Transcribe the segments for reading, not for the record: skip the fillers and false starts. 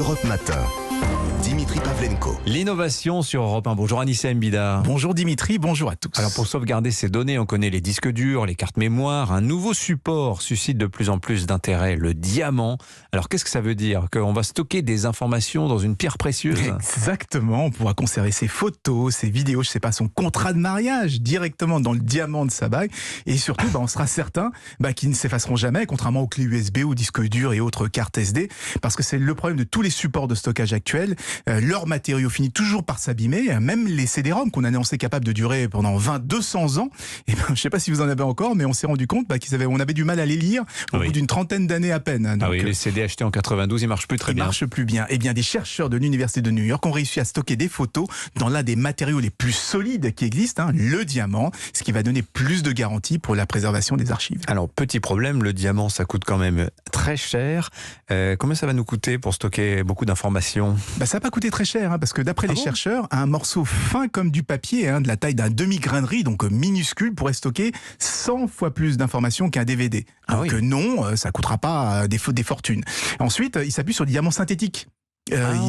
Europe Matin. Dimitri Pavlenko. L'innovation sur Europe 1. Bonjour Anissa Mbida. Bonjour Dimitri, bonjour à tous. Alors pour sauvegarder ces données, on connaît les disques durs, les cartes mémoire. Un nouveau support suscite de plus en plus d'intérêt, le diamant. Alors qu'est-ce que ça veut dire? Qu'on va stocker des informations dans une pierre précieuse? Exactement, on pourra conserver ses photos, ses vidéos, je sais pas, son contrat de mariage directement dans le diamant de sa bague. Et surtout, on sera certain qu'ils ne s'effaceront jamais, contrairement aux clés USB, aux disques durs et autres cartes SD. Parce que c'est le problème de tous les supports de stockage actuels. Leur matériau finit toujours par s'abîmer. Même les CD-ROM qu'on a annoncé capables de durer pendant 200 ans. Et je sais pas si vous en avez encore, mais on s'est rendu compte qu'on avait du mal à les lire au bout d'une trentaine d'années à peine. Donc, les CD achetés en 92, ils marchent plus très bien. Ils marchent plus bien. Eh bien, des chercheurs de l'université de New York ont réussi à stocker des photos dans l'un des matériaux les plus solides qui existent, le diamant, ce qui va donner plus de garantie pour la préservation des archives. Alors, petit problème, le diamant, ça coûte quand même très cher. Combien ça va nous coûter pour stocker beaucoup d'informations? Ça va pas coûter très cher, parce que d'après les chercheurs, un morceau fin comme du papier, de la taille d'un demi-grain de riz, donc minuscule, pourrait stocker 100 fois plus d'informations qu'un DVD. Donc non, ça coûtera pas des fortunes. Ensuite, il s'appuie sur des diamants synthétiques.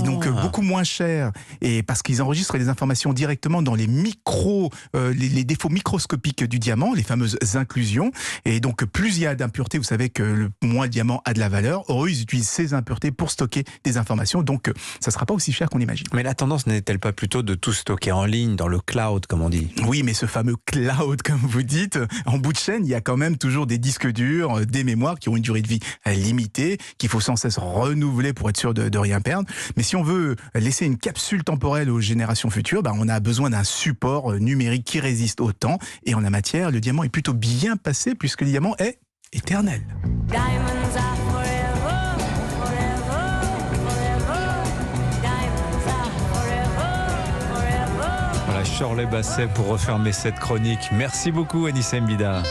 Donc beaucoup moins cher, et parce qu'ils enregistrent les informations directement dans les les défauts microscopiques du diamant, les fameuses inclusions. Et donc plus il y a d'impuretés, vous savez que le moins le diamant a de la valeur. Or ils utilisent ces impuretés pour stocker des informations, donc ça sera pas aussi cher qu'on imagine. Mais la tendance n'est-elle pas plutôt de tout stocker en ligne, dans le cloud comme on dit? Oui, mais ce fameux cloud, comme vous dites, en bout de chaîne, il y a quand même toujours des disques durs, des mémoires qui ont une durée de vie limitée, qu'il faut sans cesse renouveler pour être sûr de rien perdre. Mais si on veut laisser une capsule temporelle aux générations futures, on a besoin d'un support numérique qui résiste au temps. Et en la matière, le diamant est plutôt bien passé puisque le diamant est éternel. Voilà, Shirley Basset pour refermer cette chronique. Merci beaucoup Anissa Mbida.